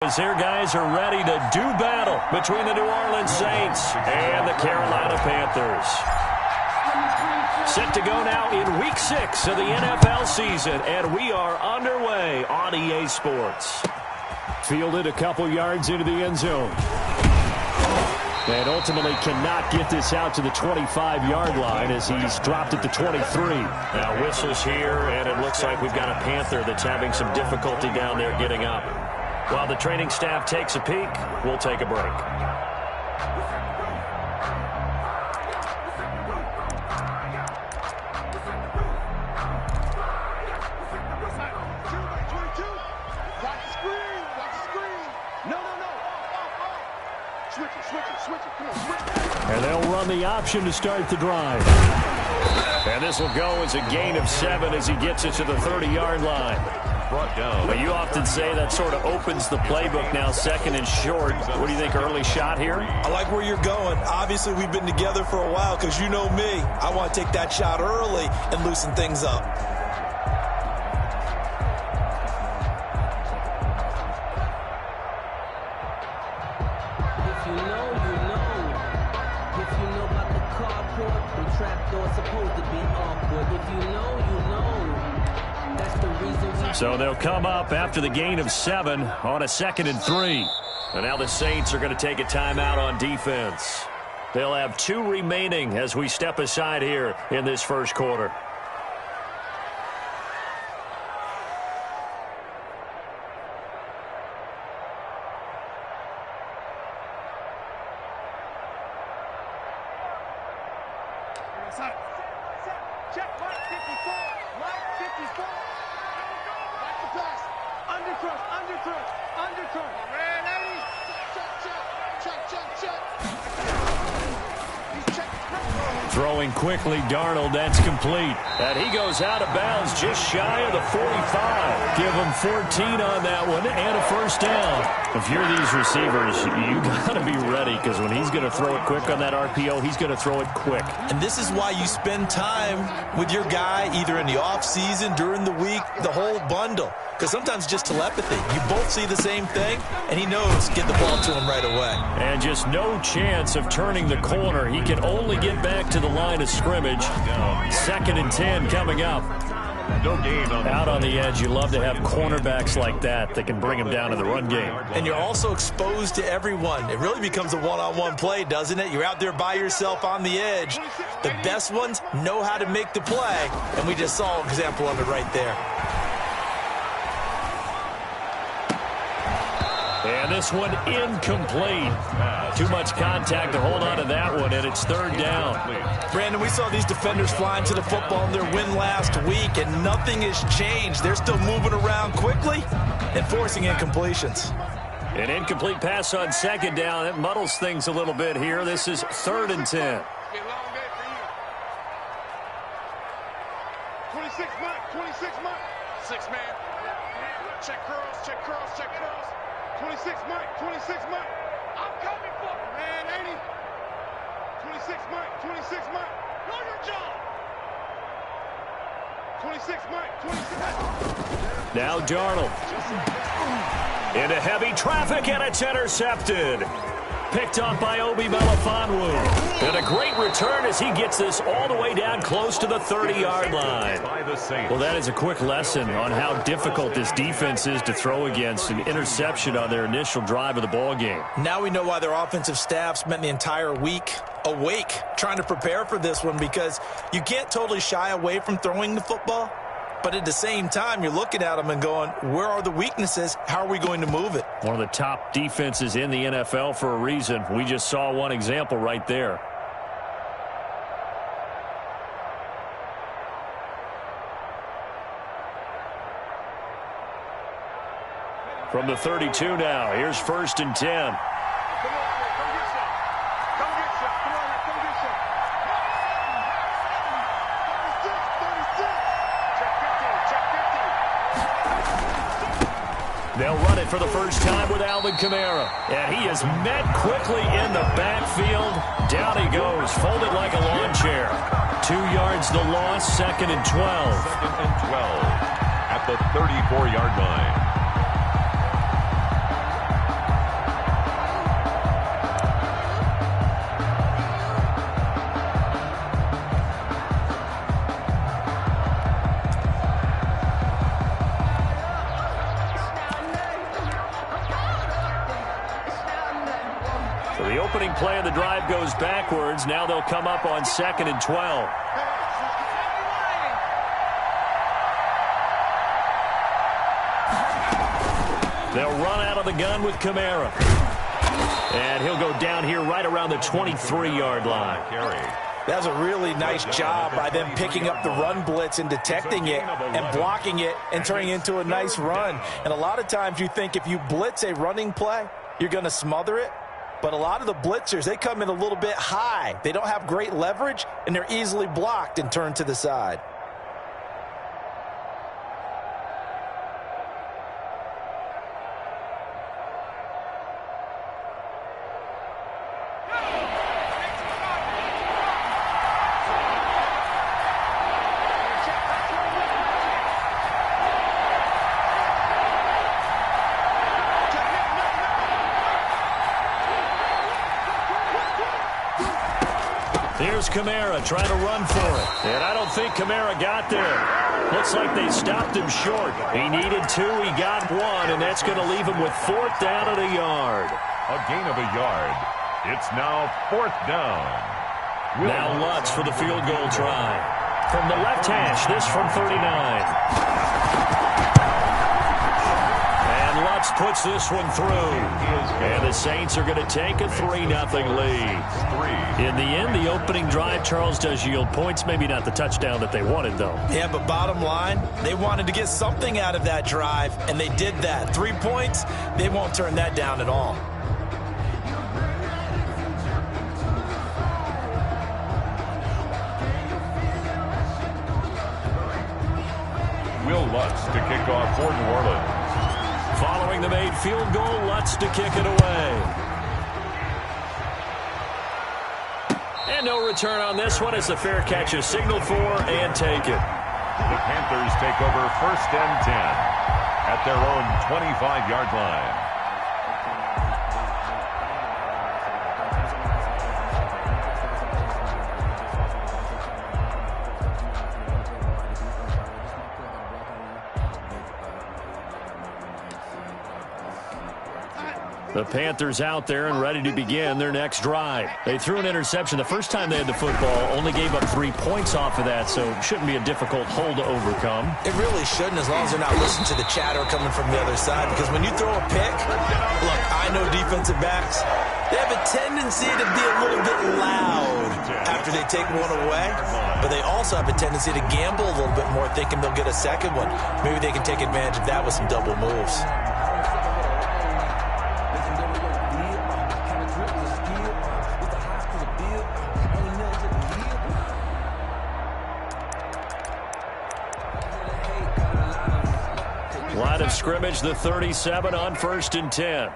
Here guys are ready to do battle between the New Orleans Saints and the Carolina Panthers. Set to go now in Week 6 of the NFL season, and we are underway on EA Sports. Fielded a couple yards into the end zone. And ultimately cannot get this out to the 25-yard line as he's dropped at the 23. Now whistles here, and it looks like we've got a Panther that's having some difficulty down there getting up. While the training staff takes a peek, we'll take a break. And they'll run the option to start the drive. And this will go as a gain of 7 as he gets it to the 30-yard line. Brought down. But you often say that sort of opens the playbook now, second and short. What do you think, early shot here? I like where you're going. Obviously, we've been together for a while because you know me. I want to take that shot early and loosen things up. If you know, you know. If you know about the carport, the trapdoor's supposed to be awkward. If you know, you know. That's the reason. So they'll come up after the gain of 7 on a 2nd and 3. And now the Saints are going to take a timeout on defense. They'll have 2 remaining as we step aside here in this first quarter. Check, Mike 54. Mike 54. Watch the pass. Undercross. Red 80. Check. He's checking. Throwing quickly, Darnold, that's complete. And he goes out of bounds just shy of the 45. Give him 14 on that one and a first down. If you're these receivers, you got to be ready because when he's going to throw it quick on that RPO, he's going to throw it quick. And this is why you spend time with your guy either in the offseason, during the week, the whole bundle. Because sometimes it's just telepathy. You both see the same thing, and he knows get the ball to him right away. And just no chance of turning the corner. He can only get back to the line of scrimmage. 2nd and 10 coming up. No gain out on the edge. You love to have cornerbacks like that can bring him down in the run game. And you're also exposed to everyone. It really becomes a one-on-one play, doesn't it? You're out there by yourself on the edge. The best ones know how to make the play, and we just saw an example of it right there. And this one incomplete. Too much contact to hold on to that one, and it's 3rd down. Brandon, we saw these defenders flying to the football in their win last week, and nothing has changed. They're still moving around quickly and forcing incompletions. An incomplete pass on 2nd down. It muddles things a little bit here. This is 3rd and 10. 26 Mike. 6 man. Check curls. 26 Mike. I'm coming for him, man. 80. 26 Mike. Know your job. 26 Mike. Now Darnold. Into heavy traffic, and it's intercepted. Picked up by Obi Melifonwu. And a great return as he gets this all the way down close to the 30-yard line. Well, that is a quick lesson on how difficult this defense is to throw against. An interception on their initial drive of the ball game. Now we know why their offensive staff spent the entire week awake trying to prepare for this one, because you can't totally shy away from throwing the football. But at the same time, you're looking at them and going, where are the weaknesses? How are we going to move it? One of the top defenses in the NFL for a reason. We just saw one example right there. From the 32 now, here's 1st and 10. They'll run it for the first time with Alvin Kamara. And he is met quickly in the backfield. Down he goes, folded like a lawn chair. 2 yards the loss, 2nd and 12. 2nd and 12 at the 34-yard line. So the opening play of the drive goes backwards. Now they'll come up on 2nd and 12. They'll run out of the gun with Kamara. And he'll go down here right around the 23-yard line. That was a really nice job by them picking up the run blitz and detecting it and blocking it and turning it into a nice run. And a lot of times you think if you blitz a running play, you're going to smother it. But a lot of the blitzers, they come in a little bit high. They don't have great leverage, and they're easily blocked and turned to the side. Here's Kamara trying to run for it. And I don't think Kamara got there. Looks like they stopped him short. He needed 2. He got 1, and that's going to leave him with 4th down at a yard. A gain of a yard. It's now 4th down. Now Lutz for the field goal try. From the left hash, this from 39. Lutz puts this one through. And the Saints are going to take a 3-0 lead. In the end, the opening drive, Charles, does yield points. Maybe not the touchdown that they wanted, though. Yeah, but bottom line, they wanted to get something out of that drive, and they did that. 3 points, they won't turn that down at all. Will Lutz to kick off for New Orleans. Following the made field goal, Lutz to kick it away. And no return on this one. It's a fair catch is signaled for and take it. The Panthers take over 1st and 10 at their own 25-yard line. The Panthers out there and ready to begin their next drive. They threw an interception the first time they had the football, only gave up 3 points off of that, so it shouldn't be a difficult hole to overcome. It really shouldn't, as long as they're not listening to the chatter coming from the other side, because when you throw a pick, look, I know defensive backs, they have a tendency to be a little bit loud after they take one away, but they also have a tendency to gamble a little bit more, thinking they'll get a second one. Maybe they can take advantage of that with some double moves. Line of scrimmage, the 37 on 1st and 10.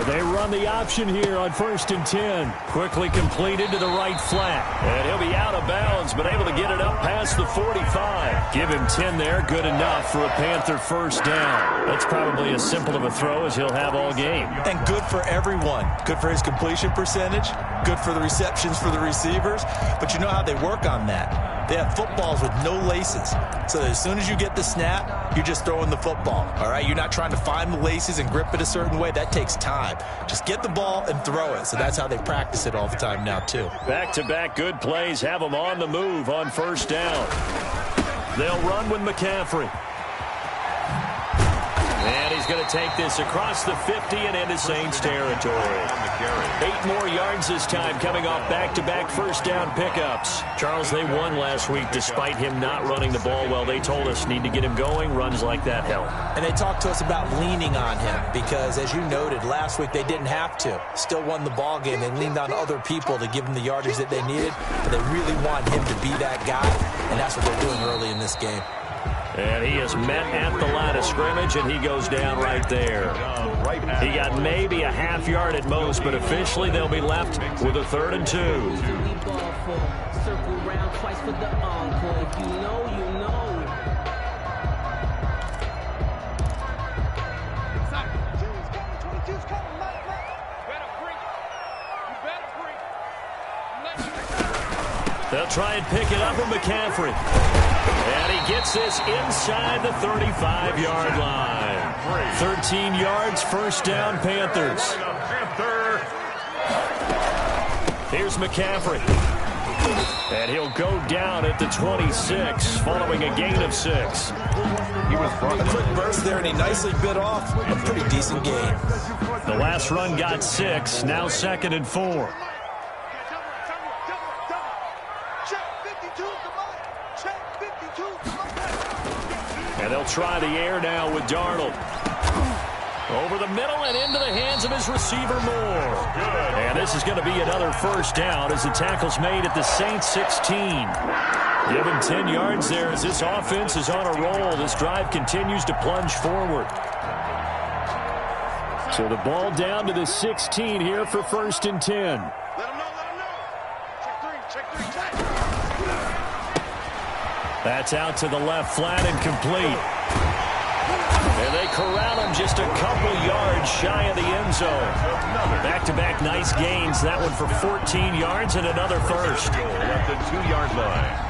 They run the option here on 1st and 10. Quickly completed to the right flat. And he'll be out of bounds, but able to get it up past the 45. Give him 10 there. Good enough for a Panther 1st down. That's probably as simple of a throw as he'll have all game. And good for everyone. Good for his completion percentage. Good for the receptions for the receivers. But you know how they work on that. They have footballs with no laces. So that as soon as you get the snap, you're just throwing the football. All right? You're not trying to find the laces and grip it a certain way. That takes time. Just get the ball and throw it. So that's how they practice it all the time now, too. Back-to-back good plays have them on the move on 1st down. They'll run with McCaffrey. And he's going to take this across the 50 and into Saints territory. 8 more yards this time, coming off back-to-back 1st down pickups. Charles, they won last week despite him not running the ball well. They told us need to get him going. Runs like that help. And they talked to us about leaning on him because, as you noted, last week they didn't have to. Still won the ball game. They leaned on other people to give them the yardage that they needed, but they really want him to be that guy, and that's what they're doing early in this game. And he is met at the line of scrimmage, and he goes down right there. He got maybe a half yard at most, but officially they'll be left with a 3rd and 2. Circle round twice for the encore. If you know, you know. They'll try and pick it up with McCaffrey. And he gets this inside the 35-yard line. 13 yards, first down, Panthers. Here's McCaffrey. And he'll go down at the 26, following a gain of 6. He was a quick burst there, and he nicely bit off a pretty decent gain. The last run got 6, now 2nd and 4. And they'll try the air now with Darnold. Over the middle and into the hands of his receiver Moore. And this is going to be another first down as the tackle's made at the Saints 16. Give him 10 yards there as this offense is on a roll. This drive continues to plunge forward. So the ball down to the 16 here for 1st and 10. Let him know. Check three. That's out to the left flat and complete. And they corral him just a couple yards shy of the end zone. Back-to-back nice gains. That one for 14 yards and another first. At the 2-yard line.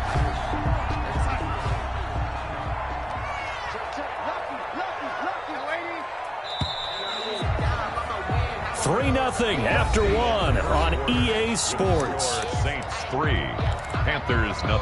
3-0 after 1 on EA Sports. Saints 3, Panthers 0.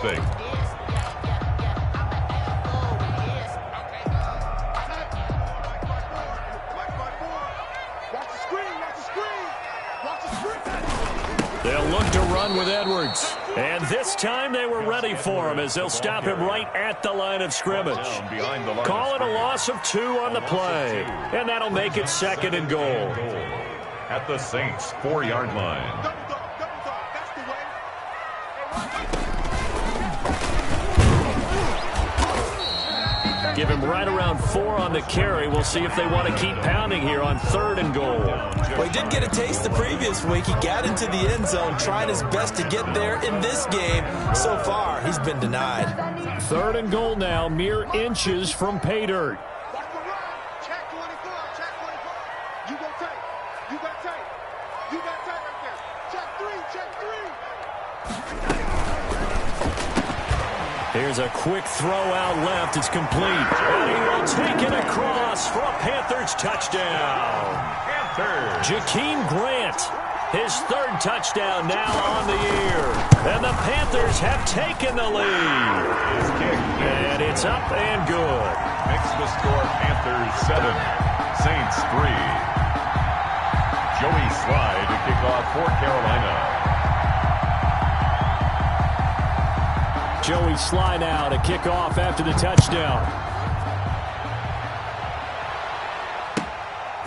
They'll look to run with Edwards. And this time they were ready for him as they'll stop him right at the line of scrimmage. Call it a loss of 2 on the play. And that'll make it 2nd and goal. At the Saints 4-yard line. Give him right around 4 on the carry. We'll see if they want to keep pounding here on 3rd and goal. Well, he did get a taste the previous week. He got into the end zone, trying his best to get there in this game. So far, he's been denied. 3rd and goal now, mere inches from pay dirt. Check 24. You got tape right there. Check 3. Here's a quick throw out left. It's complete. And he will take it across for a Panthers touchdown. Jakeem Grant, his 3rd touchdown now on the year. And the Panthers have taken the lead. And it's up and good. Makes the score Panthers 7, Saints 3. Joey Slye to kick off for Carolina. Joey Slye now to kick off after the touchdown.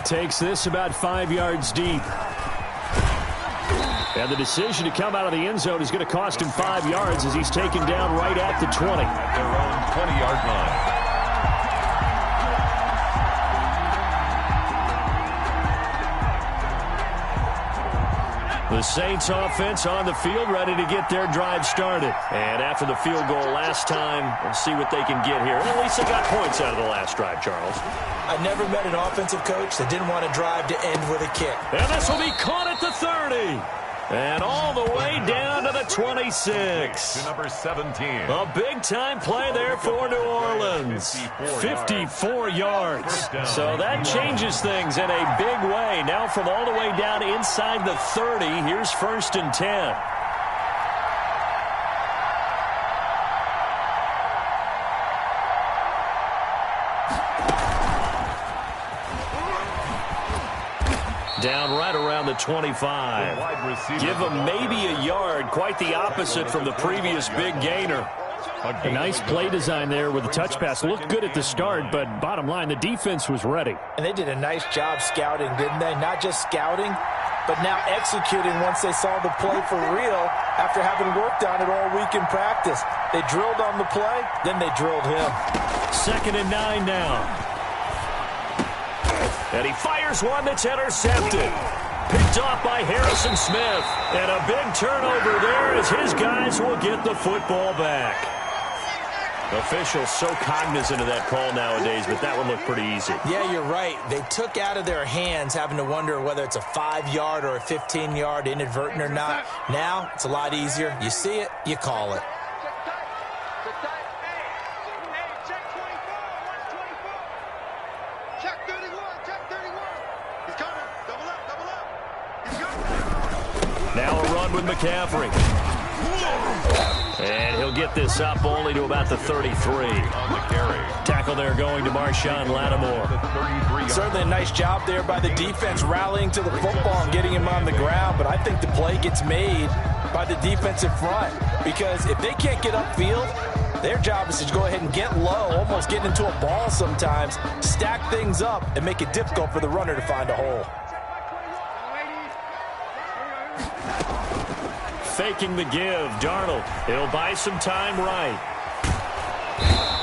Takes this about 5 yards deep. And the decision to come out of the end zone is going to cost him 5 yards as he's taken down right at the 20. At their own 20-yard line. The Saints offense on the field ready to get their drive started. And after the field goal last time, we'll see what they can get here. At least they got points out of the last drive, Charles. I never met an offensive coach that didn't want to drive to end with a kick. And this will be caught at the 30. And all the way down to the 26. To number 17. A big-time play there for New Orleans. 54 yards. So that changes things in a big way. Now from all the way down inside the 30, here's 1st and 10. Down right around the 25. Give him maybe a yard. Quite the opposite from the previous big gainer. A nice play design there with the touch pass. Looked good at the start, but bottom line, the defense was ready. And they did a nice job scouting, didn't they? Not just scouting, but now executing once they saw the play for real after having worked on it all week in practice. They drilled on the play, then they drilled him. 2nd and 9 now. And he fires one that's intercepted. Picked off by Harrison Smith. And a big turnover there as his guys will get the football back. Officials so cognizant of that call nowadays, but that one looked pretty easy. Yeah, you're right. They took out of their hands having to wonder whether it's a 5-yard or a 15-yard inadvertent or not. Now, it's a lot easier. You see it, you call it. Check 31, check 31. He's coming. Double up, double up. He's coming. Now a run with McCaffrey. And he'll get this up only to about the 33. Tackle there going to Marshawn Lattimore. Certainly a nice job there by the defense rallying to the football and getting him on the ground, but I think the play gets made by the defensive front because if they can't get upfield, their job is to go ahead and get low, almost get into a ball sometimes, stack things up, and make it difficult for the runner to find a hole. Faking the give, Darnold. He'll buy some time right.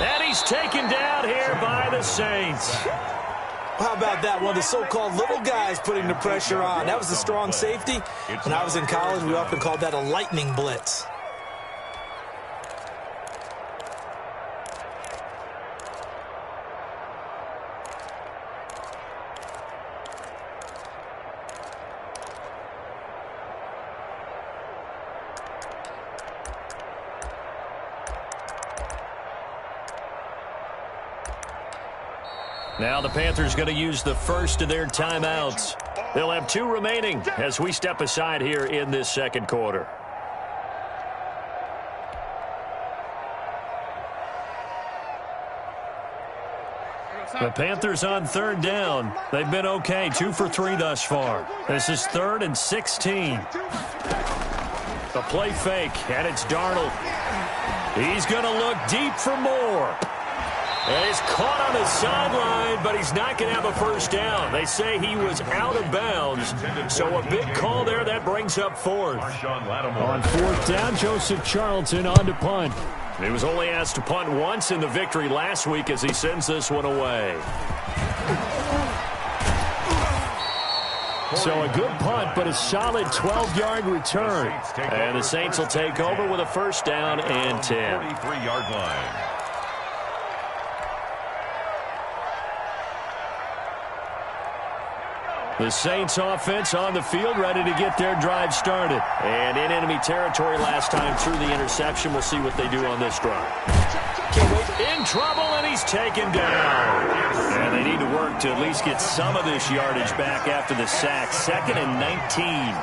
And he's taken down here by the Saints. How about that? One of the so-called little guys putting the pressure on. That was a strong safety. When I was in college, we often called that a lightning blitz. Now the Panthers going to use the first of their timeouts. They'll have 2 remaining as we step aside here in this second quarter. The Panthers on third down. They've been okay, 2 for 3 thus far. This is 3rd and 16. The play fake, and it's Darnold. He's going to look deep for more. And he's caught on the sideline, but he's not going to have a first down. They say he was out of bounds. So a big call there. That brings up 4th. On 4th down, Joseph Charlton on to punt. He was only asked to punt once in the victory last week as he sends this one away. So a good punt, but a solid 12-yard return. And the Saints will take over with a first down and 10. 43-yard line. The Saints offense on the field, ready to get their drive started. And in enemy territory last time through the interception. We'll see what they do on this drive. In trouble, and he's taken down. And they need to work to at least get some of this yardage back after the sack. 2nd and 19.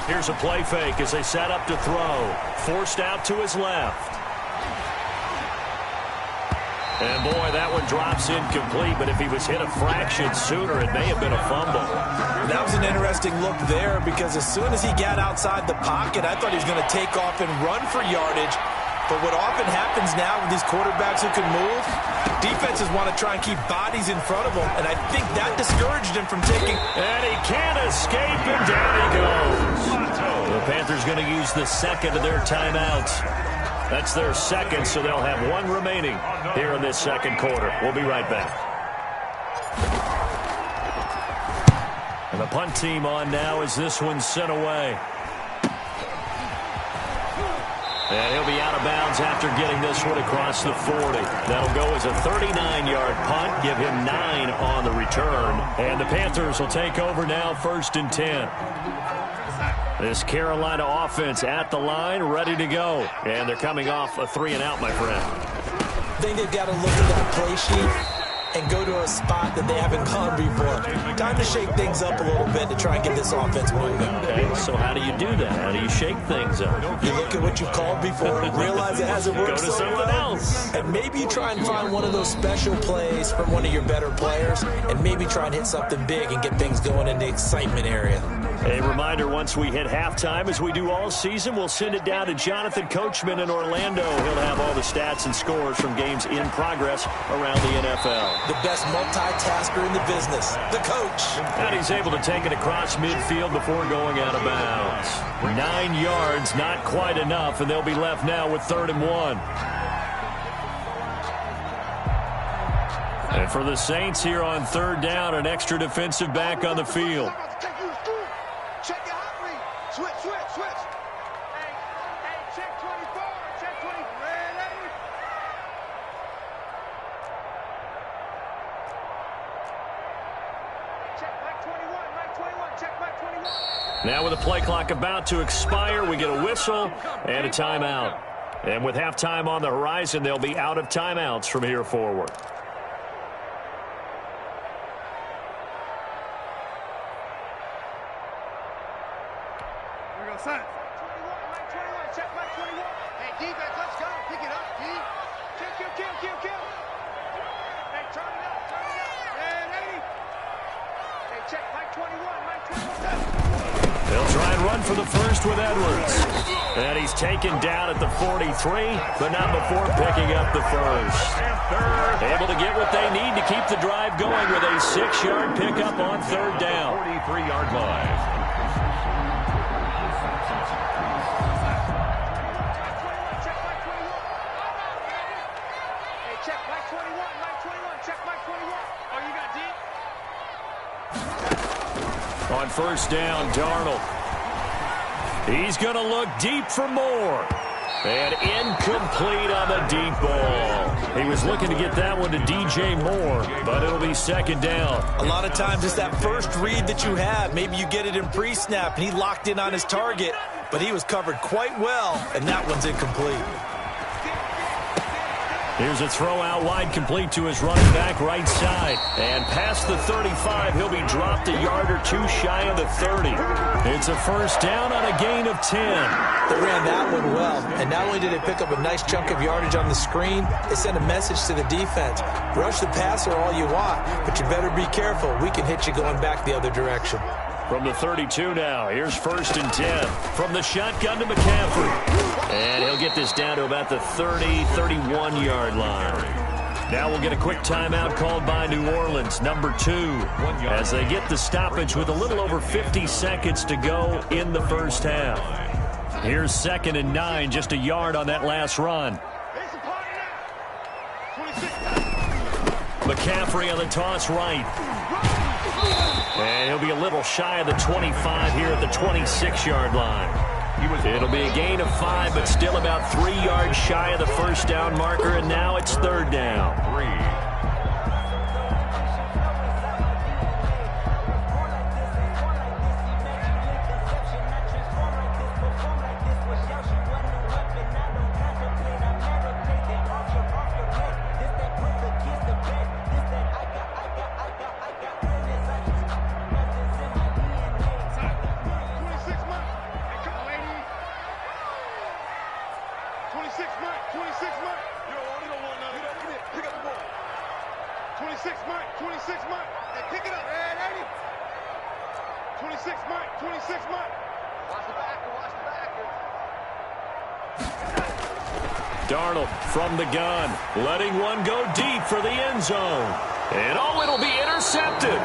Here's a play fake as they set up to throw. Forced out to his left. And, boy, that one drops incomplete, but if he was hit a fraction sooner, it may have been a fumble. That was an interesting look there because as soon as he got outside the pocket, I thought he was going to take off and run for yardage. But what often happens now with these quarterbacks who can move, defenses want to try and keep bodies in front of them, and I think that discouraged him from taking. And he can't escape, and down he goes. The Panthers going to use the second of their timeouts. That's their second, so they'll have 1 remaining here in this second quarter. We'll be right back. And the punt team on now as this one's sent away. And he'll be out of bounds after getting this one across the 40. That'll go as a 39-yard punt, give him 9 on the return. And the Panthers will take over now, 1st and 10. This Carolina offense at the line, ready to go. And they're coming off a 3-and-out, my friend. I think they've got to look at that play sheet and go to a spot that they haven't gone before. Time to shake things up a little bit to try and get this offense moving. Okay, so how do you do that? How do you shake things up? You look at what you called before, realize it hasn't worked Go to so something well, else. and maybe you try and find one of those special plays from one of your better players, and maybe try and hit something big and get things going in the excitement area. A reminder, once we hit halftime, as we do all season, we'll send it down to Jonathan Coachman in Orlando. He'll have all the stats and scores from games in progress around the NFL. The best multitasker in the business, the coach. And he's able to take it across midfield before going out of bounds. 9 yards, not quite enough, and they'll be left now with 3rd and 1. And for the Saints here on 3rd down, an extra defensive back on the field. Check your hot read. Switch, switch, switch. Now with the play clock about to expire, we get a whistle and a timeout. And with halftime on the horizon, they'll be out of timeouts from here forward. Here we go, son. 21, check my 21. Hey, defense, let's go. Pick it up, D. Kill. Hey, turn it up. And 80. Hey, check my 21, my 21. They'll try and run for the first with Edwards. And he's taken down at the 43, but not before picking up the first. Able to get what they need to keep the drive going with a 6-yard pickup on third down. 43-yard line. Check my 21, check my 21. Oh, you got deep? On first down, Darnold. He's going to look deep for more. And incomplete on the deep ball. He was looking to get that one to DJ Moore, but it'll be second down. A lot of times it's that first read that you have. Maybe you get it in pre-snap, and he locked in on his target, but he was covered quite well, and that one's incomplete. Here's a throw out wide, complete to his running back right side. And past the 35, he'll be dropped a yard or two shy of the 30. It's a first down on a gain of 10. They ran that one well, and not only did they pick up a nice chunk of yardage on the screen, they sent a message to the defense. Rush the passer all you want, but you better be careful. We can hit you going back the other direction. From the 32 now, here's first and 10. From the shotgun to McCaffrey. And he'll get this down to about the 30, 31-yard line. Now we'll get a quick timeout called by New Orleans, number 2, as they get the stoppage with a little over 50 seconds to go in the first half. Here's second and 9, just a yard on that last run. McCaffrey on the toss right. And he'll be a little shy of the 25 here at the 26-yard line. It'll be a gain of 5, but still about 3 yards shy of the first down marker, and now it's third down. 3. Darnold from the gun, letting one go deep for the end zone. And it'll be intercepted.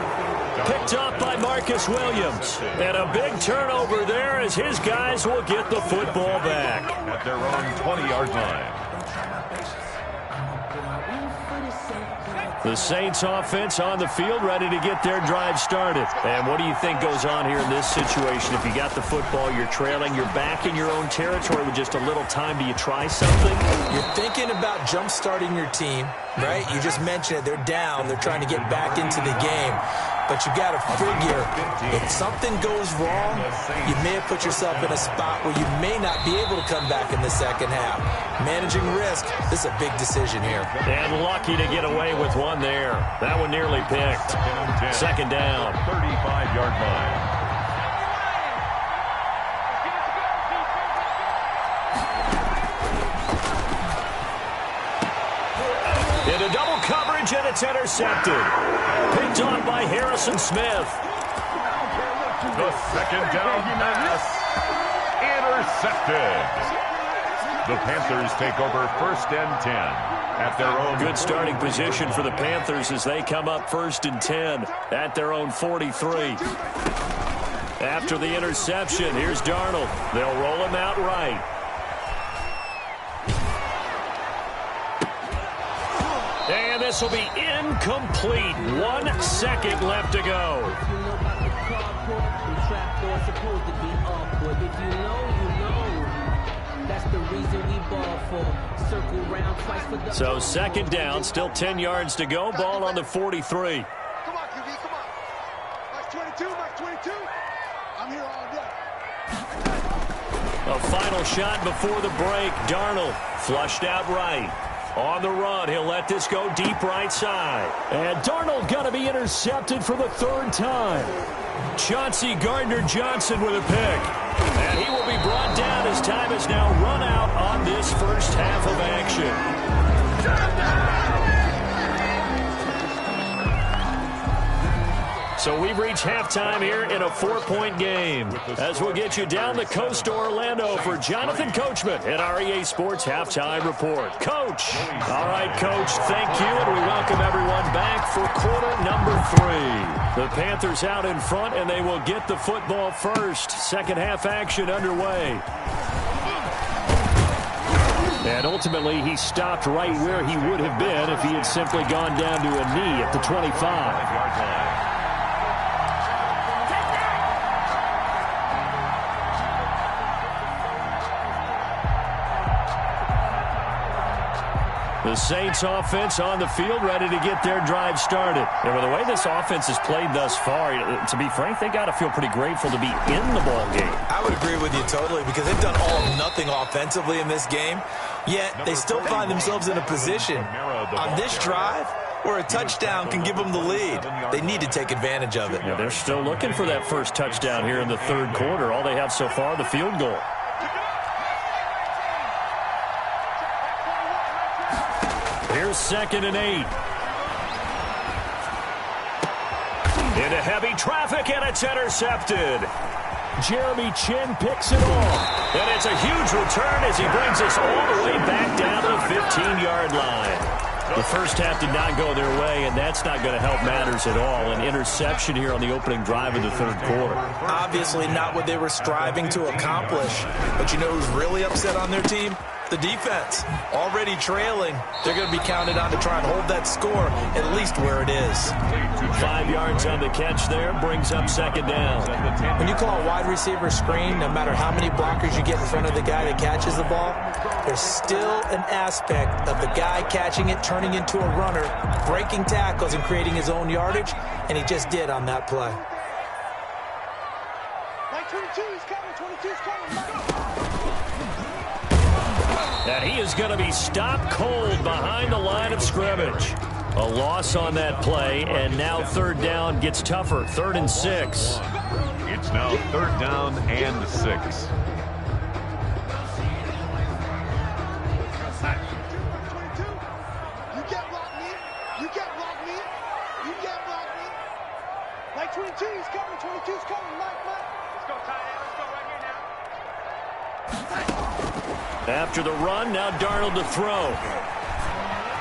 Picked up by Marcus Williams. And a big turnover there as his guys will get the football back. At their own 20-yard line. The Saints offense on the field, ready to get their drive started. And what do you think goes on here in this situation? If you got the football, you're trailing, you're back in your own territory with just a little time. Do you try something? You're thinking about jump-starting your team, right? You just mentioned it. They're down. They're trying to get back into the game. But you got to figure, if something goes wrong, you may have put yourself in a spot where you may not be able to come back in the second half. Managing risk, this is a big decision here. And lucky to get away with one there. That one nearly picked. Second down. 35-yard line. Into double coverage, and it's intercepted. Picked on by Harrison Smith. The second down pass. Intercepted. The Panthers take over first and 10 at their own. Good starting position for the Panthers as they come up first and 10 at their own 43. After the interception, here's Darnold. They'll roll him out right. And this will be incomplete. 1 second left to go. If you know about the carport, the trapdoor's supposed to be awkward. If you know, you know. That's the reason we ball for. Circle round twice for the... So second down, still 10 yards to go. Ball on the 43. Come on, QB, come on. Mark 22, Mark 22. I'm here all day. A final shot before the break. Darnold flushed out right. On the run, he'll let this go deep right side. And Darnold going to be intercepted for the third time. Chauncey Gardner-Johnson with a pick. And he will be brought down as time has now run out on this first half of action. So we've reached halftime here in a 4-point game. As we'll get you down the coast to Orlando for Jonathan Coachman at our EA Sports Halftime Report. Coach. All right, Coach, thank you, and we welcome everyone back for quarter number 3. The Panthers out in front, and they will get the football first. Second half action underway. And ultimately, he stopped right where he would have been if he had simply gone down to a knee at the 25-yard line. The Saints offense on the field, ready to get their drive started. And with the way this offense has played thus far, to be frank, they got to feel pretty grateful to be in the ball game. I would agree with you totally because they've done all or nothing offensively in this game, yet they still find themselves in a position on this drive where a touchdown can give them the lead. They need to take advantage of it. Yeah, they're still looking for that first touchdown here in the third quarter. All they have so far, the field goal. Here's 2nd and 8. Into heavy traffic, and it's intercepted. Jeremy Chin picks it off. And it's a huge return as he brings us all the way back down to the 15-yard line. The first half did not go their way, and that's not going to help matters at all. An interception here on the opening drive of the third quarter. Obviously not what they were striving to accomplish. But you know who's really upset on their team? The defense. Already trailing. They're going to be counted on to try and hold that score at least where it is. 5 yards on the catch there brings up 2nd down. When you call a wide receiver screen, no matter how many blockers you get in front of the guy that catches the ball, there's still an aspect of the guy catching it, turning into a runner, breaking tackles and creating his own yardage, and he just did on that play. Like 22, he's coming. 22's coming. And he is going to be stopped cold behind the line of scrimmage. A loss on that play, and now 3rd down gets tougher. 3rd and 6. It's now 3rd down and 6. You can't block me. You can't block me. You can't block me. Like 22, he's coming. 22's coming. Mike. Let's go, tight end. Let's go right here now. After the run, now Darnold to throw.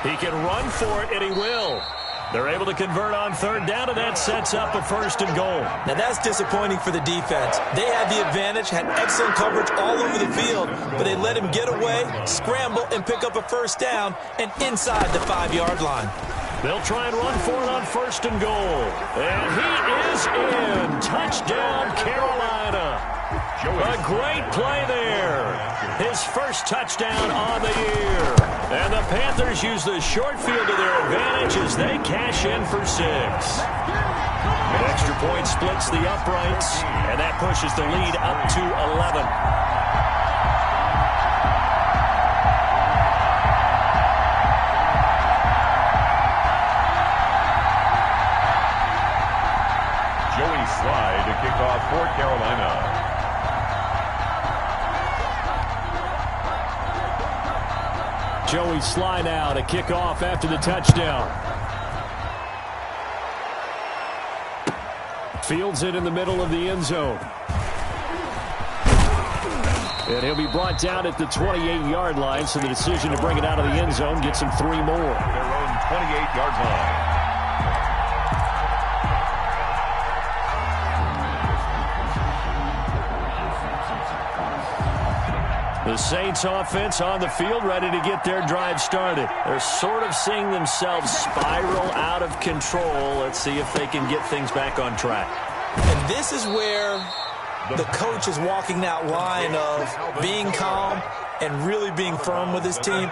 He can run for it, and he will. They're able to convert on 3rd down, and that sets up a 1st and goal. Now that's disappointing for the defense. They had the advantage, had excellent coverage all over the field, but they let him get away, scramble, and pick up a 1st down, and inside the 5-yard line. They'll try and run for it on 1st and goal. And he is in. Touchdown, Carolina. A great play there. His first touchdown on the year. And the Panthers use the short field to their advantage as they cash in for 6. An extra point splits the uprights, and that pushes the lead up to 11. Joey Slye to kick off for Carolina. Joey Slye now to kick off after the touchdown. Fields it in the middle of the end zone. And he'll be brought down at the 28-yard line, so the decision to bring it out of the end zone gets him 3 more. Their own 28-yard line. The Saints offense on the field, ready to get their drive started. They're sort of seeing themselves spiral out of control. Let's see if they can get things back on track. And this is where the coach is walking that line of being calm, and really being firm with his team.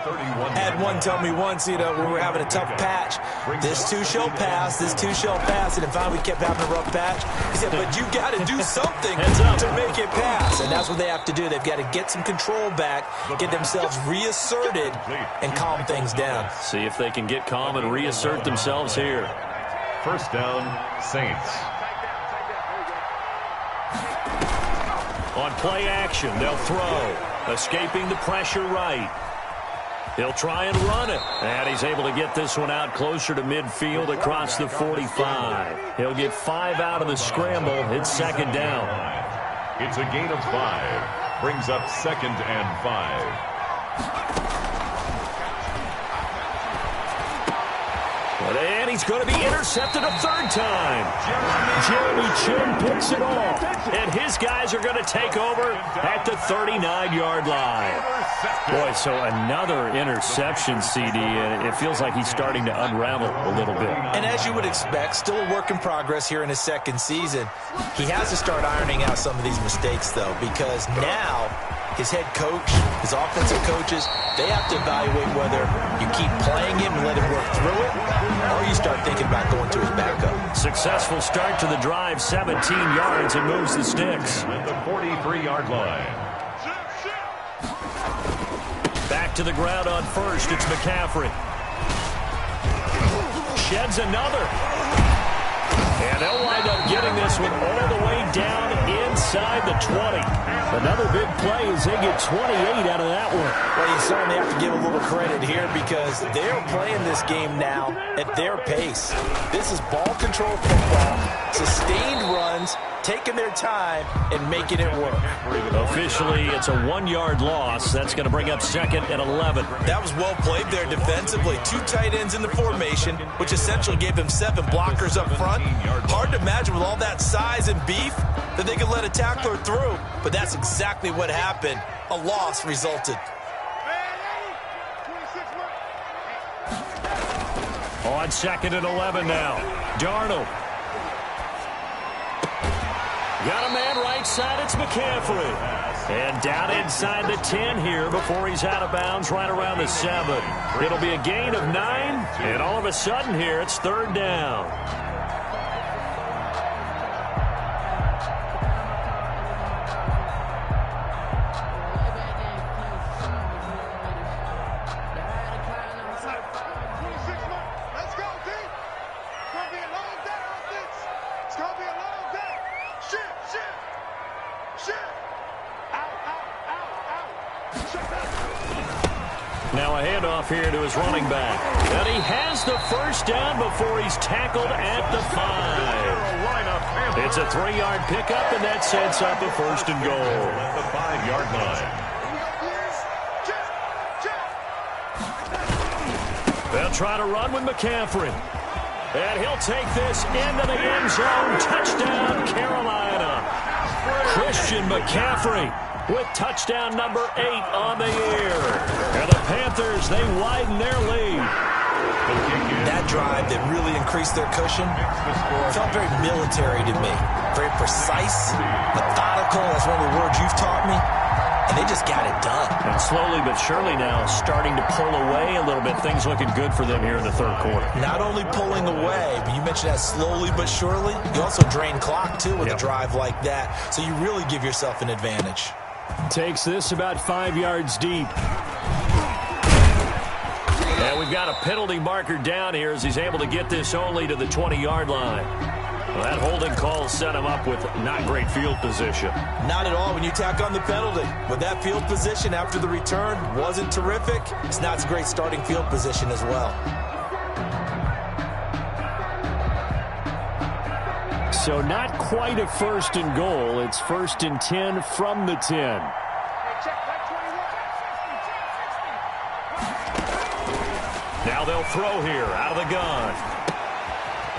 Had one tell me once, you know, when we were having a tough patch, this too shall pass, this too shall pass, and then finally we kept having a rough patch. He said, but you got to do something to make it pass, and that's what they have to do. They've got to get some control back, get themselves reasserted, and calm things down. See if they can get calm and reassert themselves here. First down, Saints. On play action, they'll throw. Escaping the pressure right. He'll try and run it. And he's able to get this one out closer to midfield across the 45. He'll get 5 out of the scramble. It's second down. It's a gain of 5. Brings up 2nd and 5. And he's going to be intercepted a third time. Jeremy Chin picks it off. And his guys are going to take over at the 39-yard line. Boy, so another interception, CD, and it feels like he's starting to unravel a little bit. And as you would expect, still a work in progress here in his second season. He has to start ironing out some of these mistakes, though, because now his head coach, his offensive coaches, they have to evaluate whether you keep playing him and let him work through it, or you start thinking about going to his backup. Successful start to the drive, 17 yards, and moves the sticks. At the 43-yard line. Back to the ground on first, it's McCaffrey. Sheds another. And they'll wind up getting this one all the way down inside the 20. Another big play as they get 28 out of that one. Well, you certainly have to give a little credit here because they're playing this game now at their pace. This is ball control football, sustained runs, taking their time and making it work. Officially, it's a 1-yard loss. That's going to bring up 2nd and 11. That was well played there defensively. 2 tight ends in the formation, which essentially gave them 7 blockers up front. Hard to imagine with all that size and beef that they could let a tackler through, but that's exactly what happened. A loss resulted. On 2nd and 11 now. Darnold. Got a man right side, it's McCaffrey. And down inside the 10 here before he's out of bounds right around the 7. It'll be a gain of 9, and all of a sudden here it's 3rd down. Now a handoff here to his running back. And he has the first down before he's tackled at the 5. It's a 3-yard pickup, and that sets up a 1st and goal. At the 5-yard line. They'll try to run with McCaffrey. And he'll take this into the end zone. Touchdown, Carolina. Christian McCaffrey with touchdown number 8 on the year. And the Panthers, they widen their lead. That drive that really increased their cushion felt very military to me. Very precise, methodical. That's one of the words you've taught me. And they just got it done. And slowly but surely now starting to pull away a little bit. Things looking good for them here in the 3rd quarter. Not only pulling away, but you mentioned that slowly but surely. You also drain clock, too, with a drive like that. So you really give yourself an advantage. Takes this about 5 yards deep. And we've got a penalty marker down here as he's able to get this only to the 20-yard line. Well, that holding call set him up with not great field position. Not at all when you tack on the penalty. But that field position after the return wasn't terrific. It's not a great starting field position as well. So not quite a 1st and goal. It's 1st and 10 from the 10. Now they'll throw here out of the gun.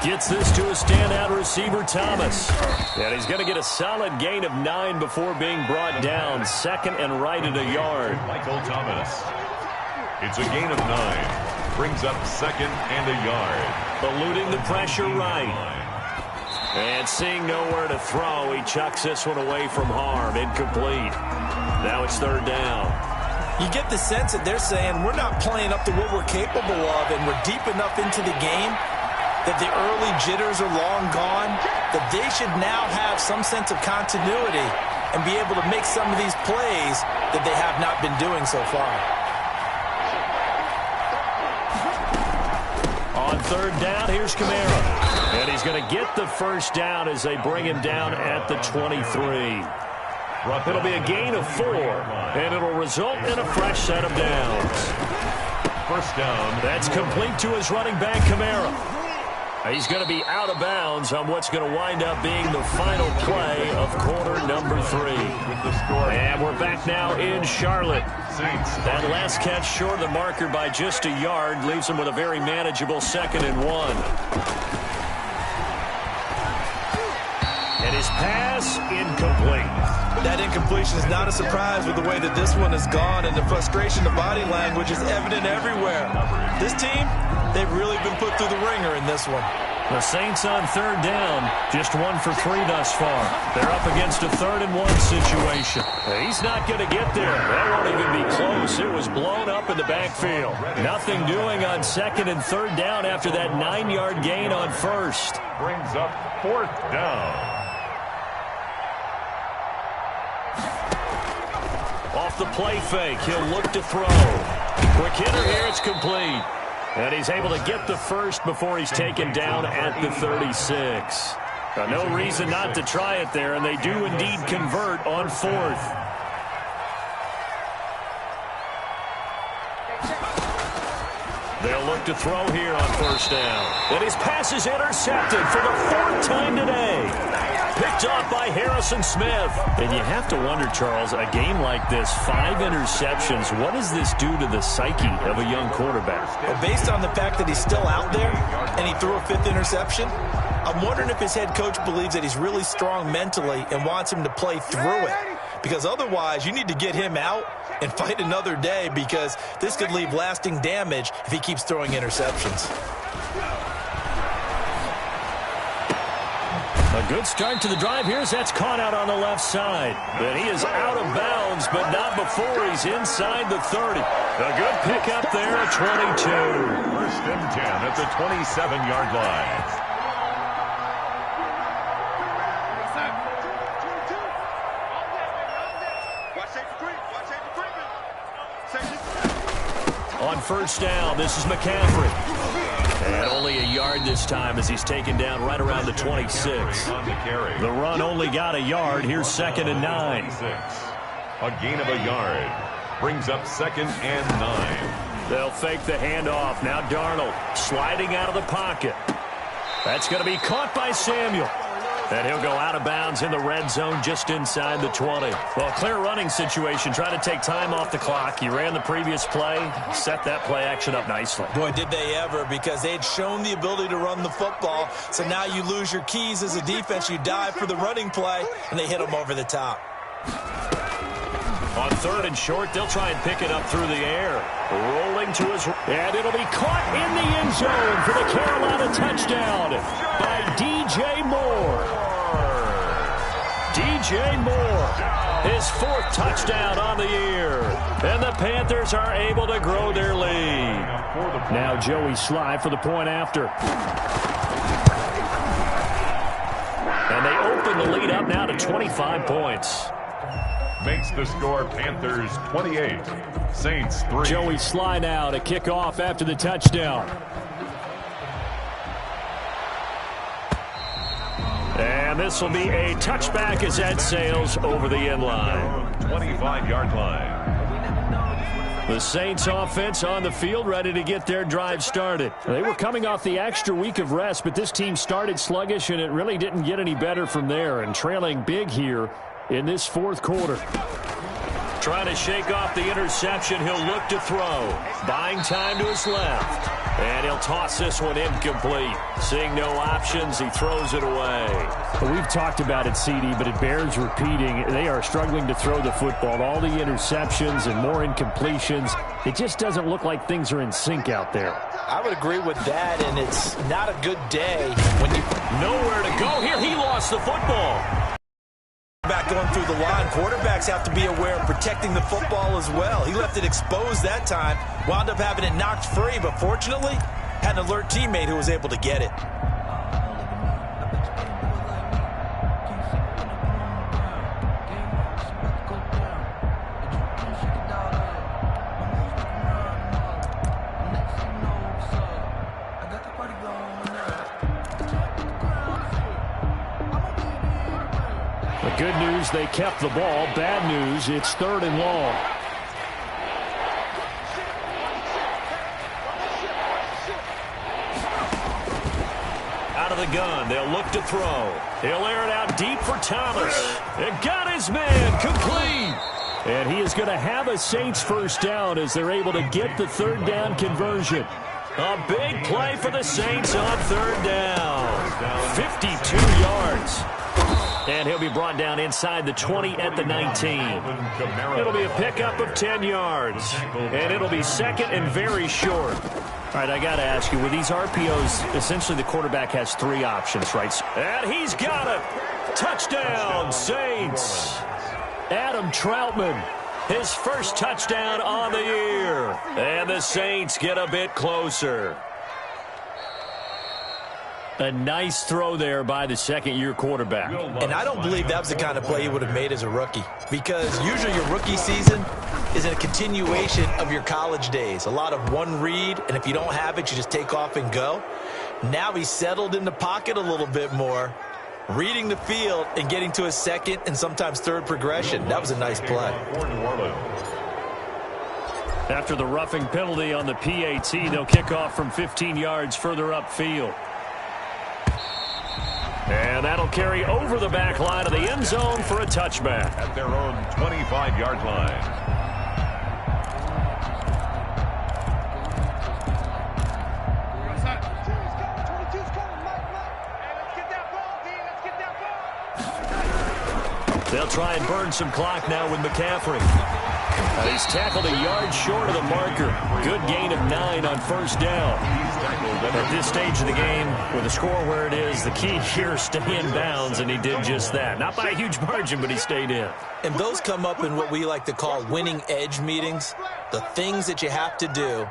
Gets this to a standout receiver, Thomas. And he's going to get a solid gain of 9 before being brought down. 2nd and right at a yard. Michael Thomas. It's a gain of 9. Brings up 2nd and a yard. Eluding the pressure right. And seeing nowhere to throw, he chucks this one away from harm. Incomplete. Now it's 3rd down. You get the sense that they're saying we're not playing up to what we're capable of, and we're deep enough into the game that the early jitters are long gone, that they should now have some sense of continuity and be able to make some of these plays that they have not been doing so far. On third down, here's Kamara. And he's going to get the first down as they bring him down at the 23. It'll be a gain of 4, and it'll result in a fresh set of downs. First down. That's complete to his running back, Kamara. He's going to be out of bounds on what's going to wind up being the final play of quarter number 3. With the score. And we're back now in Charlotte. Saints. That last catch short of the marker by just a yard leaves him with a very manageable 2nd and 1. And his pass incomplete. That incompletion is not a surprise with the way that this one has gone, and the frustration, the body language is evident everywhere. This team, they've really been put through the ringer in this one. The Saints on third down, just 1 for 3 thus far. They're up against a 3rd and 1 situation. He's not going to get there. That won't even be close. It was blown up in the backfield. Nothing doing on 2nd and 3rd down after that 9-yard gain on 1st. Brings up 4th down. Off the play fake, he'll look to throw. Quick hitter here, it's complete. And he's able to get the first before he's taken down at the 36. No reason not to try it there, and they do indeed convert on 4th. They'll look to throw here on first down. And his pass is intercepted for the 4th time today. Picked off by Harrison Smith. And you have to wonder, Charles, a game like this, 5 interceptions, what does this do to the psyche of a young quarterback? Well, based on the fact that he's still out there and he threw a 5th interception, I'm wondering if his head coach believes that he's really strong mentally and wants him to play through it. Because otherwise, you need to get him out and fight another day, because this could leave lasting damage if he keeps throwing interceptions. A good start to the drive here as that's caught out on the left side. And he is out of bounds, but not before he's inside the 30. A good pickup there at 22. First and 10 at the 27-yard line. On first down, this is McCaffrey. And only a yard this time as he's taken down right around the 26. The run only got a yard. Here's 2nd and 9. A gain of a yard. Brings up 2nd and 9. They'll fake the handoff. Now Darnold sliding out of the pocket. That's going to be caught by Samuel. And he'll go out of bounds in the red zone just inside the 20. Well, clear running situation. Trying to take time off the clock. He ran the previous play, set that play action up nicely. Boy, did they ever, because they'd shown the ability to run the football. So now you lose your keys as a defense. You dive for the running play, and they hit them over the top. On 3rd and short, they'll try and pick it up through the air. Rolling to his... And it'll be caught in the end zone for the Carolina touchdown by DJ Moore. DJ Moore, his 4th touchdown on the year. And the Panthers are able to grow their lead. Now Joey Sly for the point after. And they open the lead up now to 25 points. Makes the score Panthers 28, Saints 3. Joey Sly now to kick off after the touchdown. And this will be a touchback as that sails over the end line. 25-yard line. The Saints offense on the field ready to get their drive started. They were coming off the extra week of rest, but this team started sluggish, and it really didn't get any better from there, and trailing big here in this 4th quarter. Trying to shake off the interception. He'll look to throw. Buying time to his left. And he'll toss this one incomplete. Seeing no options, he throws it away. Well, we've talked about it, CD, but it bears repeating. They are struggling to throw the football. All the interceptions and more incompletions. It just doesn't look like things are in sync out there. I would agree with that, and it's not a good day when you... Nowhere to go here. He lost the football. Back not going through the line. Quarterbacks have to be aware of protecting the football as well. He left it exposed that time, wound up having it knocked free, but fortunately, had an alert teammate who was able to get it. Good news, they kept the ball. Bad news, it's 3rd and long. Out of the gun, they'll look to throw. He'll air it out deep for Thomas. It got his man complete. And he is going to have a Saints first down as they're able to get the 3rd down conversion. A big play for the Saints on 3rd down. 52 yards. And he'll be brought down inside the 20 at the 19. It'll be a pickup of 10 yards. And it'll be 2nd and very short. All right, I got to ask you, with these RPOs, essentially the quarterback has 3 options, right? And he's got it. Touchdown, Saints. Adam Troutman, his first touchdown on the year. And the Saints get a bit closer. A nice throw there by the second-year quarterback. And I don't believe that was the kind of play he would have made as a rookie, because usually your rookie season is a continuation of your college days. A lot of one read, and if you don't have it, you just take off and go. Now he's settled in the pocket a little bit more, reading the field and getting to his 2nd and sometimes 3rd progression. That was a nice play. After the roughing penalty on the PAT, they'll kick off from 15 yards further upfield. And that'll carry over the back line of the end zone for a touchback. At their own 25-yard line. They'll try and burn some clock now with McCaffrey. He's tackled a yard short of the marker. Good gain of 9 on 1st down. At this stage of the game, with the score where it is, the key here is stay in bounds, and he did just that. Not by a huge margin, but he stayed in. And those come up in what we like to call winning edge meetings. The things that you have to do,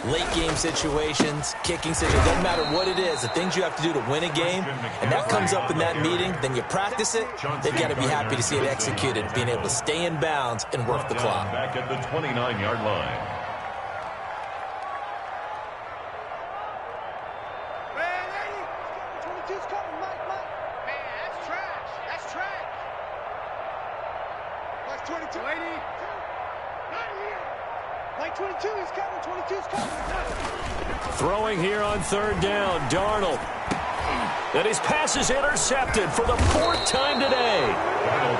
late game situations, kicking situations, doesn't matter what it is, the things you have to do to win a game, and that comes up in that meeting, then you practice it, they've got to be happy to see it executed, being able to stay in bounds and work the clock. Back at the 29-yard line. Throwing here on 3rd down, Darnold. And his pass is intercepted for the 4th time today.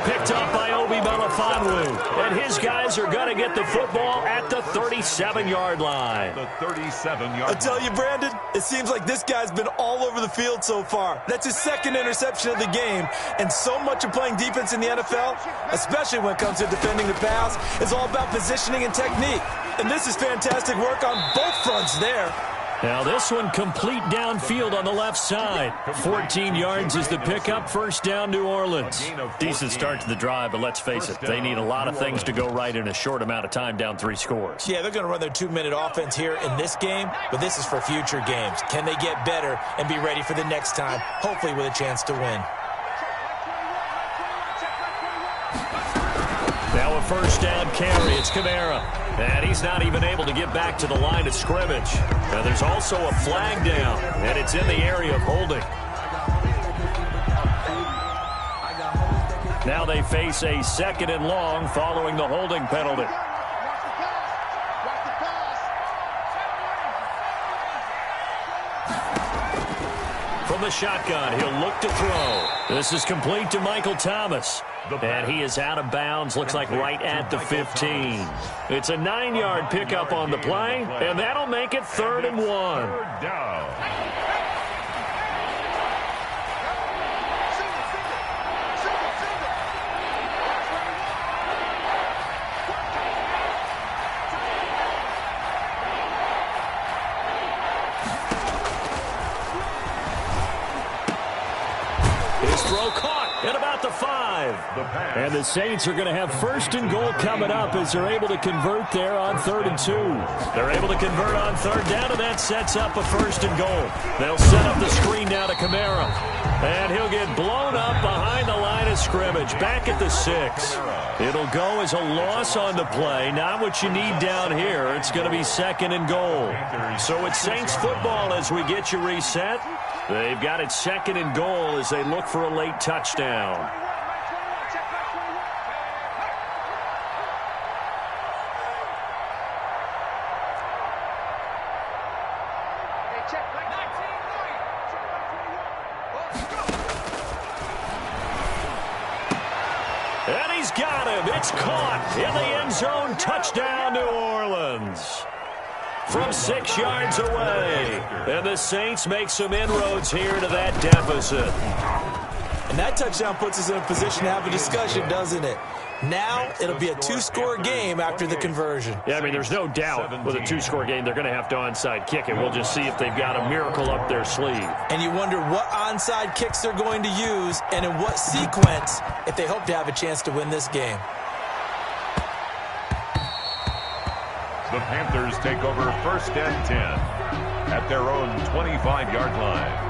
Picked up by Obi Melifonwu. And his guys are going to get the football at the 37-yard line. The 37-yard I tell you, Brandon, it seems like this guy's been all over the field so far. That's his 2nd interception of the game. And so much of playing defense in the NFL, especially when it comes to defending the pass, is all about positioning and technique. And this is fantastic work on both fronts there. Now this one complete downfield on the left side. 14 yards is the pickup. 1st down, New Orleans. Decent start to the drive, but let's face it, they need a lot of things to go right in a short amount of time, down 3 scores. Yeah, they're going to run their 2-minute offense here in this game, but this is for future games. Can they get better and be ready for the next time, hopefully with a chance to win? Now a 1st down carry. It's Kamara. And he's not even able to get back to the line of scrimmage. Now there's also a flag down, and it's in the area of holding. Now they face a 2nd and long following the holding penalty. From the shotgun, he'll look to throw. This is complete to Michael Thomas. And he is out of bounds, looks like right at the 15. It's a 9-yard pickup on the play, and that'll make it 3rd and 1. 3rd down. His throw caught at about the 5. pass. And the Saints are going to have 1st and goal coming up as they're able to convert there on 3rd and 2. They're able to convert on 3rd down, and that sets up a 1st and goal. They'll set up the screen now to Kamara. And he'll get blown up behind the line of scrimmage, back at the 6. It'll go as a loss on the play. Not what you need down here. It's going to be 2nd and goal. So it's Saints football as we get you reset. They've got it 2nd and goal as they look for a late touchdown. And he's got him. It's caught in the end zone. Touchdown, New Orleans. From 6 yards away. And the Saints make some inroads here to that deficit. And that touchdown puts us in a position to have a discussion, doesn't it? Now it'll be a 2-score game after the conversion. Yeah, I mean, there's no doubt with a 2-score game they're going to have to onside kick it. We'll just see if they've got a miracle up their sleeve. And you wonder what onside kicks they're going to use and in what sequence if they hope to have a chance to win this game. The Panthers take over 1st and 10 at their own 25-yard line.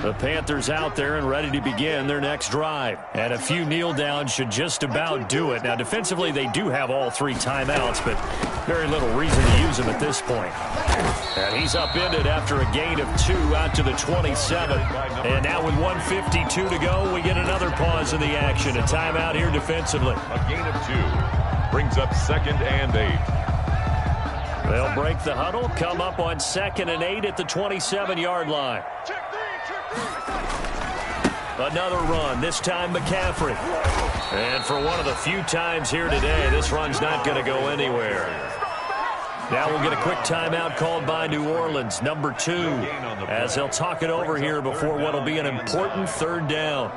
The Panthers out there and ready to begin their next drive. And a few kneel downs should just about do it. Now, defensively, they do have all 3 timeouts, but very little reason to use them at this point. And he's upended after a gain of 2 out to the 27. And now with 1:52 to go, we get another pause in the action. A timeout here defensively. A gain of 2 brings up 2nd and 8. They'll break the huddle, come up on 2nd and 8 at the 27-yard line. Another run, this time McCaffrey. And for one of the few times here today, this run's not going to go anywhere. Now we'll get a quick timeout called by New Orleans, number 2, as they'll talk it over here before what will be an important 3rd down.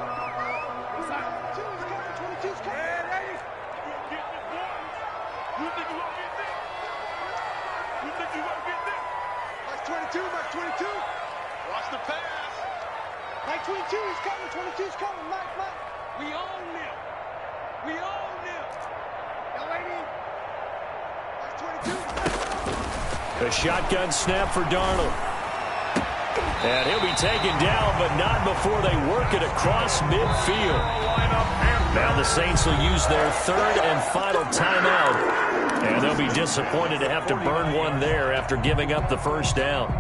Watch the pass. Mike 22, he's coming. 22's coming. Mike. We own him. We own him. Now, lady. Mike 22. A shotgun snap for Darnold. And he'll be taken down, but not before they work it across midfield. Now the Saints will use their 3rd and final timeout. And they'll be disappointed to have to burn one there after giving up the 1st down.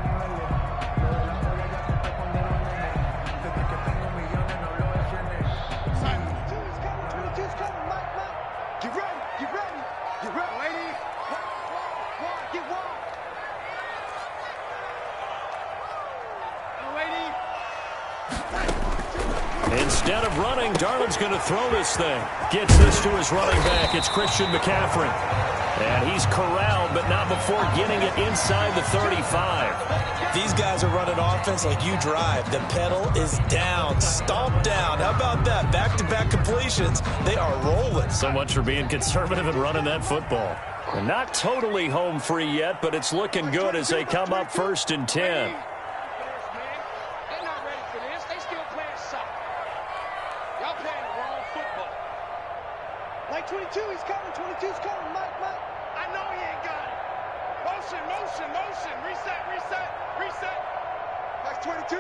Instead of running, Darnold's going to throw this thing. Gets this to his running back. It's Christian McCaffrey. And he's corralled, but not before getting it inside the 35. These guys are running offense like you drive. The pedal is down, stomped down. How about that? Back-to-back completions. They are rolling. So much for being conservative and running that football. And not totally home free yet, but it's looking good as they come up 1st and 10. Mike 22, he's coming. 22's coming. Mike. I know he ain't got it. Motion. Reset. Mike 22.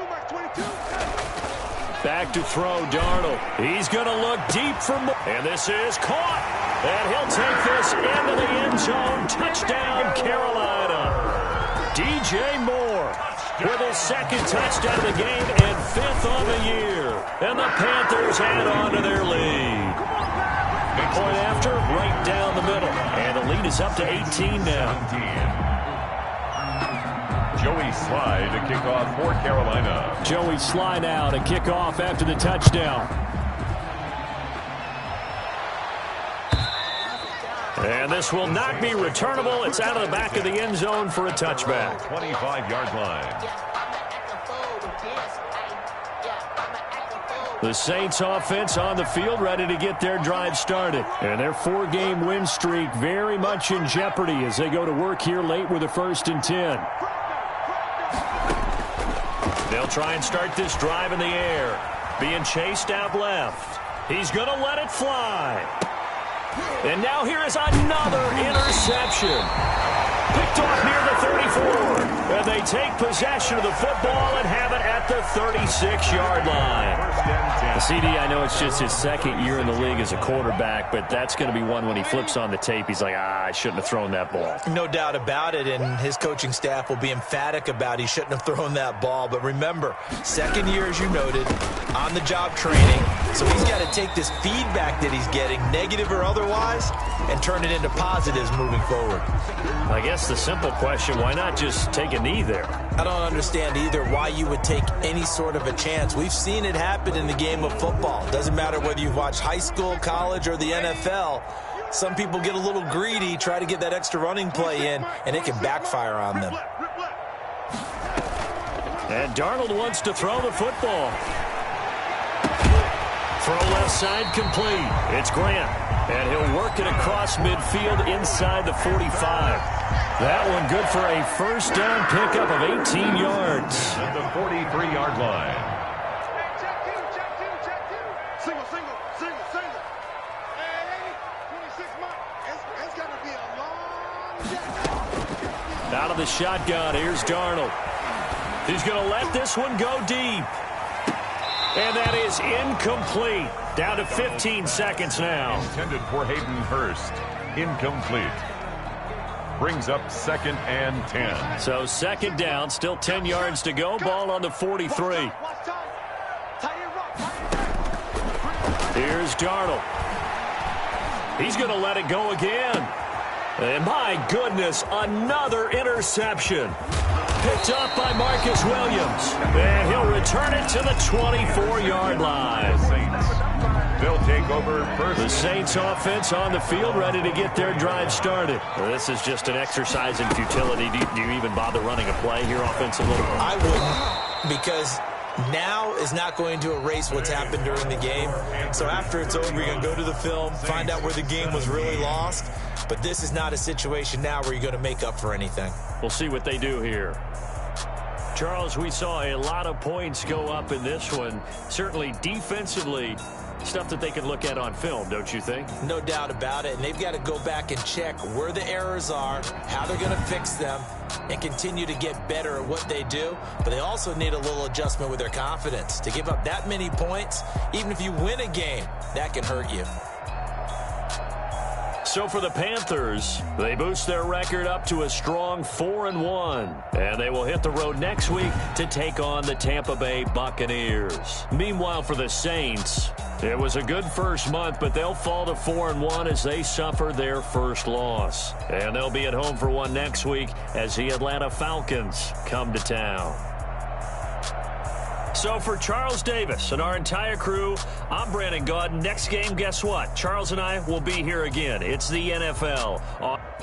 Back to throw, Darnold. He's going to look deep for more. And this is caught. And he'll take this into the end zone. Touchdown, Carolina. DJ Moore with his 2nd touchdown of the game and 5th on the year. And the Panthers add on to their lead. Point after, right down the middle. And the lead is up to 18 now. Joey Sly to kick off for Carolina. Joey Sly now to kick off after the touchdown. And this will not be returnable. It's out of the back of the end zone for a touchback. 25-yard line. The Saints offense on the field, ready to get their drive started. And their 4-game win streak very much in jeopardy as they go to work here late with a 1st and 10. They'll try and start this drive in the air. Being chased out left. He's going to let it fly. And now here is another interception. Picked off near the 34. And they take possession of the football and have it at the 36-yard line. CD, I know it's just his 2nd year in the league as a quarterback, but that's going to be one when he flips on the tape. He's like, I shouldn't have thrown that ball. No doubt about it, and his coaching staff will be emphatic about he shouldn't have thrown that ball. But remember, 2nd year, as you noted, on-the-job training. So he's got to take this feedback that he's getting, negative or otherwise, and turn it into positives moving forward. I guess the simple question, why not just take a knee there? I don't understand either why you would take any sort of a chance. We've seen it happen in the game of football. Doesn't matter whether you've watched high school, college, or the NFL. Some people get a little greedy, try to get that extra running play in, and it can backfire on them. And Darnold wants to throw the football. Throw left side complete. It's Grant. And he'll work it across midfield inside the 45. That one good for a 1st down pickup of 18 yards. At the 43-yard line. Check two. Single. Hey, 26 months. It's going to be a long day. Out of the shotgun, here's Darnold. He's going to let this one go deep. And that is incomplete. Down to 15 seconds now. Intended for Hayden Hurst. Incomplete. Brings up 2nd and 10. So 2nd down, still 10 yards to go. Ball on the 43. Here's Darnold. He's going to let it go again. And my goodness, another interception. Picked up by Marcus Williams. And he'll return it to the 24-yard line. They'll take over first. The Saints offense on the field, ready to get their drive started. Well, this is just an exercise in futility. Do you even bother running a play here offensively? I wouldn't, because now is not going to erase what's happened during the game. So after it's over, you're going to go to the film, find out where the game was really lost. But this is not a situation now where you're going to make up for anything. We'll see what they do here. Charles, we saw a lot of points go up in this one. Certainly defensively, stuff that they can look at on film, don't you think? No doubt about it. And they've got to go back and check where the errors are, how they're going to fix them, and continue to get better at what they do. But they also need a little adjustment with their confidence. To give up that many points, even if you win a game, that can hurt you. So for the Panthers, they boost their record up to a strong 4-1. And they will hit the road next week to take on the Tampa Bay Buccaneers. Meanwhile, for the Saints, it was a good first month, but they'll fall to 4-1 as they suffer their first loss. And they'll be at home for one next week as the Atlanta Falcons come to town. So for Charles Davis and our entire crew, I'm Brandon Gaudin. Next game, guess what? Charles and I will be here again. It's the NFL.